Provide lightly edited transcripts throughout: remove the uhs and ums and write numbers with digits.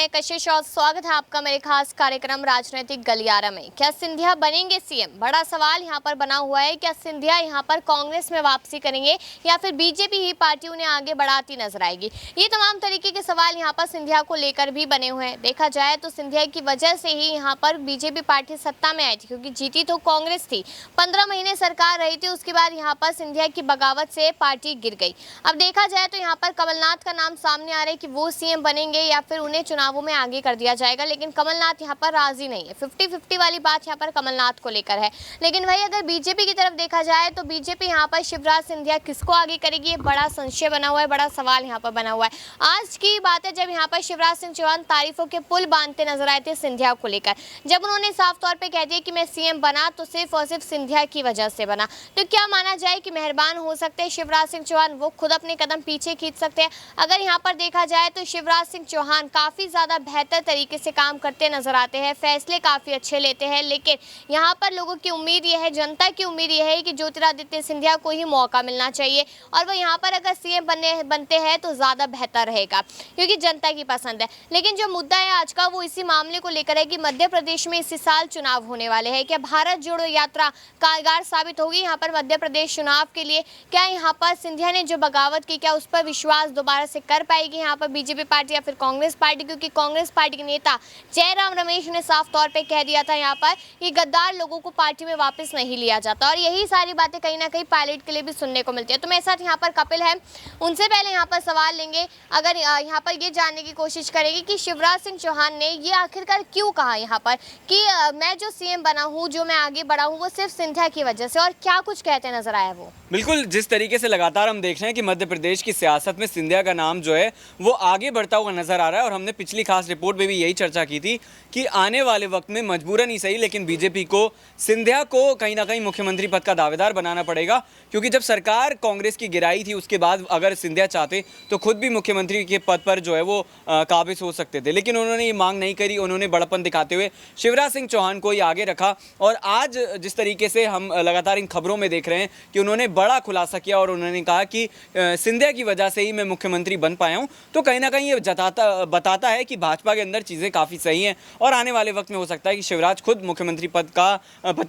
मैं कशिश और स्वागत है आपका मेरे खास कार्यक्रम राजनीतिक गलियारा में। क्या सिंधिया बनेंगे सीएम? बड़ा सवाल यहाँ पर बना हुआ है। क्या सिंधिया यहाँ पर कांग्रेस में वापसी करेंगे या फिर बीजेपी ही पार्टी उन्हें आगे बढ़ाती नजर आएगी? ये तमाम तरीके के सवाल यहाँ पर सिंधिया को लेकर भी बने हुए हैं। देखा जाए तो सिंधिया की वजह से ही यहाँ पर बीजेपी पार्टी सत्ता में आई थी, क्योंकि जीती तो कांग्रेस थी। 15 महीने सरकार रही थी, उसके बाद यहाँ पर सिंधिया की बगावत से पार्टी गिर गई। अब देखा जाए तो यहाँ पर कमलनाथ का नाम सामने आ रहा है कि वो सीएम बनेंगे या फिर उन्हें चुनावों में आगे कर दिया जाएगा, लेकिन कमलनाथ यहाँ पर राजी नहीं है। 50-50 वाली बात यहाँ पर कमलनाथ को लेकर है। लेकिन वही अगर बीजेपी की तरफ देखा जाए तो बीजेपी यहाँ पर शिवराज सिंधिया किसको आगे करेगी, ये बड़ा संशय बना हुआ है, बड़ा सवाल यहाँ पर बना हुआ है। आज की बात है जब यहाँ पर शिवराज सिंह चौहान तारीफों के पुल बांधते नजर आए थे सिंधिया को लेकर, जब उन्होंने साफ तौर पर कह दिया कि मैं सीएम बना तो सिर्फ और सिर्फ सिंधिया की वजह से बना, तो क्या माना जाए कि मेहरबान हो सकते हैं शिवराज सिंह चौहान, वो खुद अपने कदम पीछे खींच सकते हैं? अगर यहाँ पर देखा जाए तो शिवराज सिंह चौहान काफ़ी ज़्यादा बेहतर तरीके से काम करते नजर आते हैं, फैसले काफ़ी अच्छे लेते हैं, लेकिन यहाँ पर लोगों की उम्मीद यह है, जनता की उम्मीद यह है कि ज्योतिरादित्य सिंधिया को ही मौका मिलना चाहिए और वो यहाँ पर अगर सीएम बनते हैं तो ज़्यादा बेहतर रहेगा, क्योंकि जनता की पसंद है। लेकिन जो मुद्दा है आज का वो इसी मामले को लेकर है कि मध्य प्रदेश में इसी साल चुनाव होने वाले हैं। क्या भारत जोड़ो यात्रा कारगर साबित होगी यहाँ पर मध्य प्रदेश चुनाव के लिए? क्या यहाँ पर सिंधिया ने जो बगावत की, क्या उस पर विश्वास दोबारा से कर पाएगी यहाँ पर बीजेपी पार्टी या फिर कांग्रेस पार्टी? क्योंकि कांग्रेस पार्टी के नेता जयराम रमेश ने साफ तौर पे कह दिया था यहाँ पर कि गद्दार लोगों को पार्टी में वापस नहीं लिया जाता, और यही सारी बातें कहीं ना कहीं पायलट के लिए भी सुनने को मिलती है। तो मेरे साथ यहाँ पर कपिल है, उनसे पहले यहाँ पर सवाल लेंगे। अगर यहाँ पर ये जानने की कोशिश करेंगे कि शिवराज सिंह चौहान ने ये आखिरकार क्यों कहा यहाँ पर कि मैं जो सीएम बना हूँ, जो मैं आगे बढ़ा हूँ, वो सिर्फ सिंधिया की वजह से, और क्या कुछ कहते नजर आया वो? बिल्कुल, जिस तरीके से लगातार हम देख रहे हैं कि मध्य प्रदेश की सियासत में सिंधिया का नाम जो है वो आगे बढ़ता हुआ नजर आ रहा है, और हमने पिछली खास रिपोर्ट में भी यही चर्चा की थी कि आने वाले वक्त में मजबूरन ही सही लेकिन बीजेपी को सिंधिया को कहीं ना कहीं मुख्यमंत्री पद का दावेदार बनाना पड़ेगा, क्योंकि जब सरकार कांग्रेस की गिराई थी उसके बाद अगर सिंधिया चाहते तो खुद भी मुख्यमंत्री के पद पर जो है वो काबिज हो सकते थे, लेकिन उन्होंने ये मांग नहीं करी। उन्होंने बड़प्पन दिखाते हुए शिवराज सिंह चौहान को ही आगे रखा, और आज जिस तरीके से हम लगातार इन खबरों में देख रहे हैं कि उन्होंने बड़ा खुलासा किया और उन्होंने कहा कि सिंधिया की वजह से ही मैं मुख्यमंत्री बन पाया हूं, तो कहीं ना कहीं ये बताता है कि भाजपा के अंदर चीज़ें काफ़ी सही हैं, और आने वाले वक्त में हो सकता है कि शिवराज खुद मुख्यमंत्री पद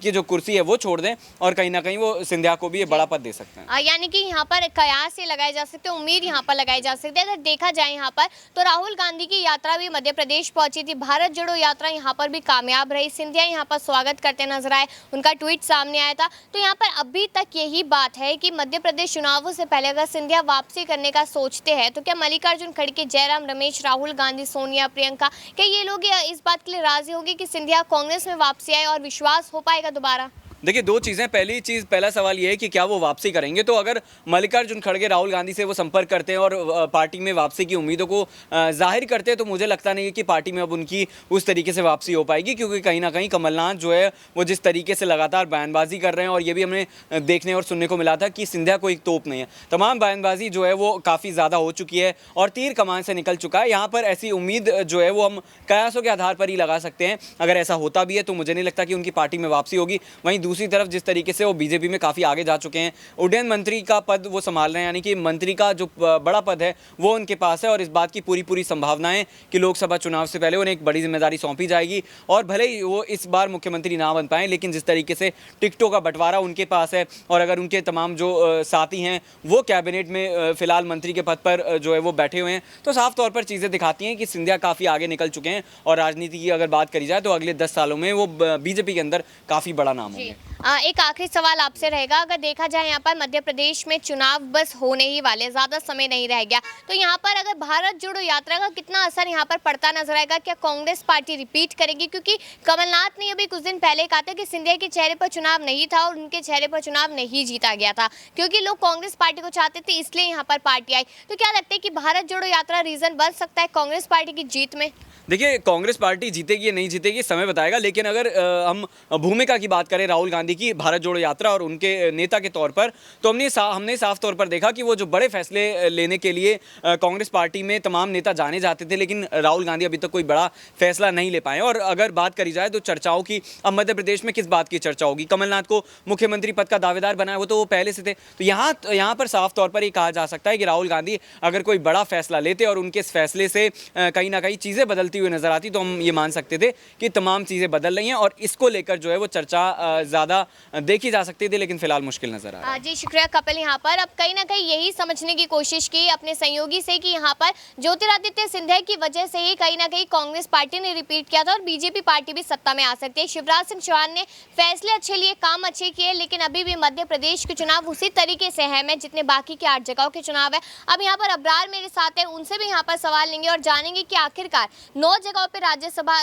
की जो कुर्सी है वो छोड़ दें और कहीं ना कहीं वो सिंधिया को भी ये बड़ा पद दे सकते हैं। यानी कि यहाँ पर कयास ये लगाए जा सकते हैं, उम्मीद यहाँ पर लगाई जा सकती है। अगर देखा जाए यहाँ पर तो राहुल गांधी की यात्रा भी मध्य प्रदेश पहुंची थी, भारत जोड़ो यात्रा यहाँ पर भी कामयाब रही, सिंधिया यहाँ पर स्वागत करते नजर आए, उनका ट्वीट सामने आया था। तो यहाँ पर अभी तक यही बात है कि मध्य प्रदेश चुनावों से पहले अगर सिंधिया वापसी करने का सोचते हैं तो क्या मल्लिकार्जुन खड़गे, जयराम रमेश, राहुल गांधी, सोनिया, प्रियंका, क्या ये लोग इस बात के लिए राजी होंगे कि सिंधिया कांग्रेस में वापसी आए और विश्वास हो पाएगा दोबारा? देखिए, दो चीज़ें। पहला सवाल ये है कि क्या वो वापसी करेंगे। तो अगर मल्लिकार्जुन खड़गे राहुल गांधी से वो संपर्क करते हैं और पार्टी में वापसी की उम्मीदों को जाहिर करते हैं, तो मुझे लगता नहीं है कि पार्टी में अब उनकी उस तरीके से वापसी हो पाएगी, क्योंकि कहीं ना कहीं कमलनाथ जो है वो जिस तरीके से लगातार बयानबाजी कर रहे हैं, और ये भी हमें देखने और सुनने को मिला था कि सिंधिया कोई तोप नहीं है, तमाम बयानबाजी जो है वो काफ़ी ज़्यादा हो चुकी है और तीर कमान से निकल चुका है। यहाँ पर ऐसी उम्मीद जो है वो हम कयासों के आधार पर ही लगा सकते हैं। अगर ऐसा होता भी है तो मुझे नहीं लगता कि उनकी पार्टी में वापसी होगी। वहीं दूसरी तरफ जिस तरीके से वो बीजेपी में काफ़ी आगे जा चुके हैं, उड्डयन मंत्री का पद वो संभाल रहे हैं, यानी कि मंत्री का जो बड़ा पद है वो उनके पास है, और इस बात की पूरी संभावना है कि लोकसभा चुनाव से पहले उन्हें एक बड़ी जिम्मेदारी सौंपी जाएगी। और भले ही वो इस बार मुख्यमंत्री ना बन पाएं, लेकिन जिस तरीके से टिकटों का बंटवारा उनके पास है, और अगर उनके तमाम जो साथी हैं वो कैबिनेट में फिलहाल मंत्री के पद पर जो है वो बैठे हुए हैं, तो साफ तौर पर चीज़ें दिखाती हैं कि सिंधिया काफ़ी आगे निकल चुके हैं, और राजनीति की अगर बात करी जाए तो अगले 10 सालों में वो बीजेपी के अंदर काफ़ी बड़ा नाम होंगे। एक आखिरी सवाल आपसे रहेगा, अगर देखा जाए यहाँ पर मध्य प्रदेश में चुनाव बस होने ही वाले, ज़्यादा समय नहीं रह गया, तो यहाँ पर अगर भारत जोड़ो यात्रा का कितना असर यहाँ पर पड़ता नजर आएगा? क्या कांग्रेस पार्टी रिपीट करेगी? क्योंकि कमलनाथ ने अभी कुछ दिन पहले कहा था कि सिंधिया के चेहरे पर चुनाव नहीं था और उनके चेहरे पर चुनाव नहीं जीता गया था, क्योंकि लोग कांग्रेस पार्टी को चाहते थे, इसलिए यहाँ पर पार्टी आई। तो क्या लगता है कि भारत जोड़ो यात्रा रीजन बन सकता है कांग्रेस पार्टी की जीत में? देखिए, कांग्रेस पार्टी जीतेगी या नहीं जीतेगी समय बताएगा, लेकिन अगर हम भूमिका की बात करें राहुल गांधी की भारत जोड़ो यात्रा और उनके नेता के तौर पर, तो हमने साफ तौर पर देखा कि वो जो बड़े फैसले लेने के लिए कांग्रेस पार्टी में तमाम नेता जाने जाते थे, लेकिन राहुल गांधी अभी तक कोई बड़ा फैसला नहीं ले पाए। और अगर बात करी जाए तो चर्चाओं की, अब मध्य प्रदेश में किस बात की चर्चा होगी? कमलनाथ को मुख्यमंत्री पद का दावेदार बनाया, वो तो वो पहले से थे। तो यहाँ पर साफ तौर पर ये कहा जा सकता है कि राहुल गांधी अगर कोई बड़ा फैसला लेते और उनके इस फैसले से कहीं ना कहीं चीज़ें बदलती बदलती हुई नजर आती तो हम ये मान सकते थे कि तमाम चीज़ें बदल रही हैं और इसको लेकर जो है वो चर्चा ज़्यादा देखी जा सकती थी, लेकिन फिलहाल मुश्किल नजर आ रहा है। जी शुक्रिया कपिल। यहाँ पर अब कहीं ना कहीं यही समझने की कोशिश की अपने सहयोगी से कि यहाँ पर ज्योतिरादित्य सिंधिया की वजह से ही कहीं ना कहीं कांग्रेस पार्टी ने रिपीट किया था और बीजेपी पार्टी भी सत्ता में आ सकती है। शिवराज सिंह चौहान ने फैसले अच्छे लिए, काम अच्छे किए, लेकिन अभी भी मध्य प्रदेश के चुनाव उसी तरीके से है में जितने बाकी के 8 जगहों के चुनाव है। अब यहाँ पर अब्रार मेरे साथ है, उनसे भी यहाँ पर सवाल लेंगे और जानेंगे कि आखिरकार 9 जगहों पर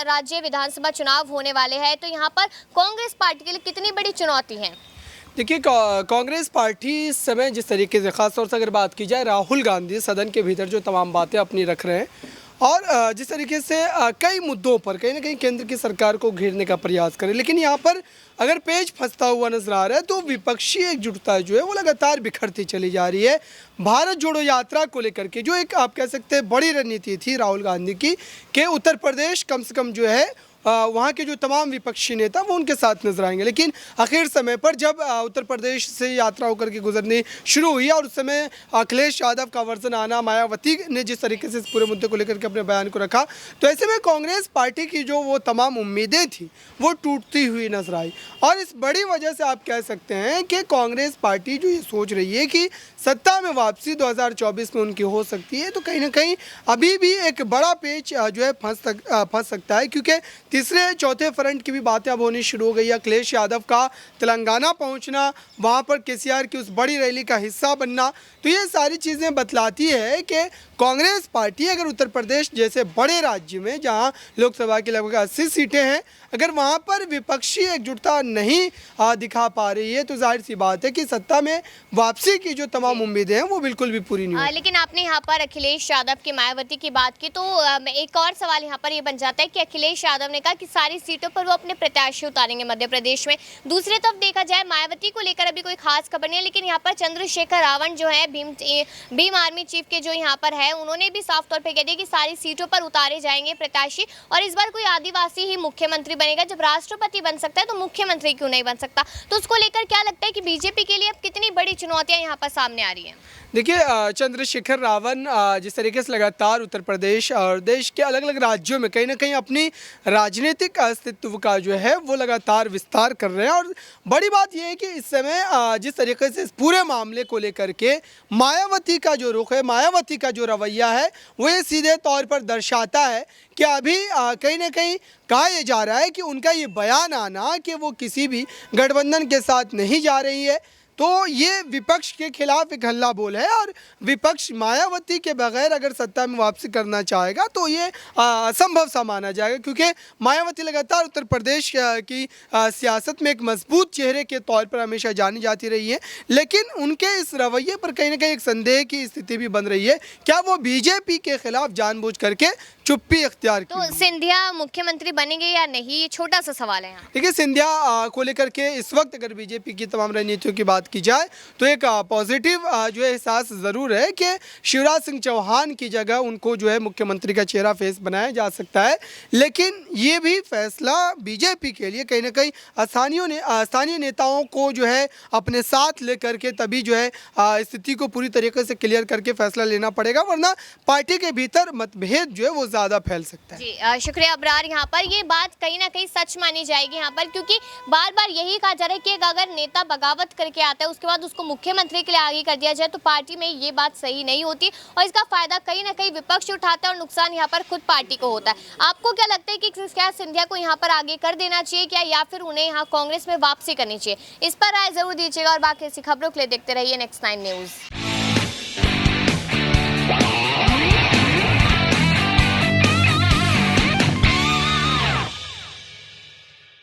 राज्य विधानसभा चुनाव होने वाले हैं, तो यहाँ पर कांग्रेस पार्टी के लिए कितनी बड़ी चुनौती है? देखिए, कांग्रेस पार्टी इस समय जिस तरीके से ख़ासतौर से अगर बात की जाए, राहुल गांधी सदन के भीतर जो तमाम बातें अपनी रख रहे हैं और जिस तरीके से कई मुद्दों पर कहीं ना कहीं केंद्र की सरकार को घेरने का प्रयास करें, लेकिन यहाँ पर अगर पेच फंसता हुआ नजर आ रहा है तो विपक्षी एकजुटता जो है वो लगातार बिखरती चली जा रही है। भारत जोड़ो यात्रा को लेकर के जो एक आप कह सकते हैं बड़ी रणनीति थी राहुल गांधी की कि उत्तर प्रदेश कम से कम जो है वहाँ के जो तमाम विपक्षी नेता वो उनके साथ नजर आएंगे, लेकिन आखिर समय पर जब उत्तर प्रदेश से यात्रा होकर के गुजरनी शुरू हुई और उस समय अखिलेश यादव का वर्जन आना, मायावती ने जिस तरीके से इस पूरे मुद्दे को लेकर के अपने बयान को रखा, तो ऐसे में कांग्रेस पार्टी की जो वो तमाम उम्मीदें थी वो टूटती हुई नजर आई। और इस बड़ी वजह से आप कह सकते हैं कि कांग्रेस पार्टी जो ये सोच रही है कि सत्ता में वापसी 2024 में उनकी हो सकती है, तो कहीं ना कहीं अभी भी एक बड़ा पेच जो है फंस सकता है, क्योंकि तीसरे चौथे फ्रंट की भी बातें अब होनी शुरू हो गई है। अखिलेश यादव का तेलंगाना पहुंचना, वहां पर केसीआर की उस बड़ी रैली का हिस्सा बनना, तो ये सारी चीज़ें बतलाती है कि कांग्रेस पार्टी अगर उत्तर प्रदेश जैसे बड़े राज्य में जहां लोकसभा की लगभग 80 सीटें हैं, अगर वहां पर विपक्षी एकजुटता नहीं दिखा पा रही है, तो जाहिर सी बात है कि सत्ता में वापसी की जो तमाम उम्मीदें हैं वो बिल्कुल भी पूरी नहीं होंगी। लेकिन आपने यहाँ पर अखिलेश यादव की मायावती की बात की, तो एक और सवाल यहाँ पर ये बन जाता है कि अखिलेश यादव ने कहा कि सारी सीटों पर वो अपने प्रत्याशी उतारेंगे मध्य प्रदेश में। दूसरी तरफ देखा जाए मायावती को लेकर अभी कोई खास खबर नहीं है, लेकिन यहाँ पर चंद्रशेखर रावण जो है भीम आर्मी चीफ के जो यहाँ पर है, उन्होंने भी साफ तौर पे कह दिया कि सारी सीटों पर उतारे जाएंगे प्रत्याशी और इस बार कोई आदिवासी ही मुख्यमंत्री बनेगा। जब राष्ट्रपति बन सकता है तो मुख्यमंत्री क्यों नहीं बन सकता? तो उसको लेकर क्या लगता है कि बीजेपी के लिए अब कितनी बड़ी चुनौतियां यहाँ पर सामने आ रही हैं? देखिए, चंद्रशेखर रावण जिस तरीके से लगातार उत्तर प्रदेश और देश के अलग अलग राज्यों में कहीं ना कहीं अपनी राजनीतिक अस्तित्व का जो है वो लगातार विस्तार कर रहे हैं, और बड़ी बात यह है कि इस समय जिस तरीके से इस पूरे मामले को लेकर के मायावती का जो रुख है, मायावती का जो रवैया है, वो ये सीधे तौर पर दर्शाता है कि अभी कहीं ना कहीं कहा यह जा रहा है कि उनका ये बयान आना कि वो किसी भी गठबंधन के साथ नहीं जा रही है, तो ये विपक्ष के खिलाफ एक हल्ला बोल है। और विपक्ष मायावती के बगैर अगर सत्ता में वापसी करना चाहेगा तो ये असंभव सा माना जाएगा, क्योंकि मायावती लगातार उत्तर प्रदेश की सियासत में एक मजबूत चेहरे के तौर पर हमेशा जानी जाती रही है, लेकिन उनके इस रवैये पर कहीं ना कहीं एक संदेह की स्थिति भी बन रही है, क्या वो बीजेपी के खिलाफ जानबूझ करके चुप्पी अख्तियार की? तो सिंधिया मुख्यमंत्री बनेंगे या नहीं, ये छोटा सा सवाल है यहाँ। देखिए, सिंधिया को लेकर के इस वक्त अगर बीजेपी की तमाम रणनीतियों की बात की जाए तो एक पॉजिटिव जो है एहसास ज़रूर है कि शिवराज सिंह चौहान की जगह उनको जो है मुख्यमंत्री का चेहरा फेस बनाया जा सकता है, लेकिन ये भी फैसला बीजेपी के लिए कहीं ना कहीं स्थानीय नेताओं को जो है अपने साथ लेकर के तभी जो है स्थिति को पूरी तरीके से क्लियर करके फैसला लेना पड़ेगा, वरना पार्टी के भीतर मतभेद जो है वो ज़्यादा फैल सकता है। जी शुक्रिया अब्रार। यहाँ पर ये बात कहीं ना कहीं सच मानी जाएगी यहाँ पर, क्योंकि बार बार यही कहा जा रहा है कि अगर नेता बगावत करके आता है उसके बाद उसको मुख्यमंत्री के लिए आगे कर दिया जाए तो पार्टी में ये बात सही नहीं होती और इसका फायदा कहीं ना कहीं विपक्ष उठाता है और नुकसान यहाँ पर खुद पार्टी को होता है। आपको क्या लगता है कि क्या सिंधिया को यहाँ पर आगे कर देना चाहिए क्या, या फिर उन्हें यहाँ कांग्रेस में वापसी करनी चाहिए? इस पर राय जरूर दीजिएगा और बाकी ऐसी खबरों के लिए देखते रहिए नेक्स्ट 9 न्यूज़।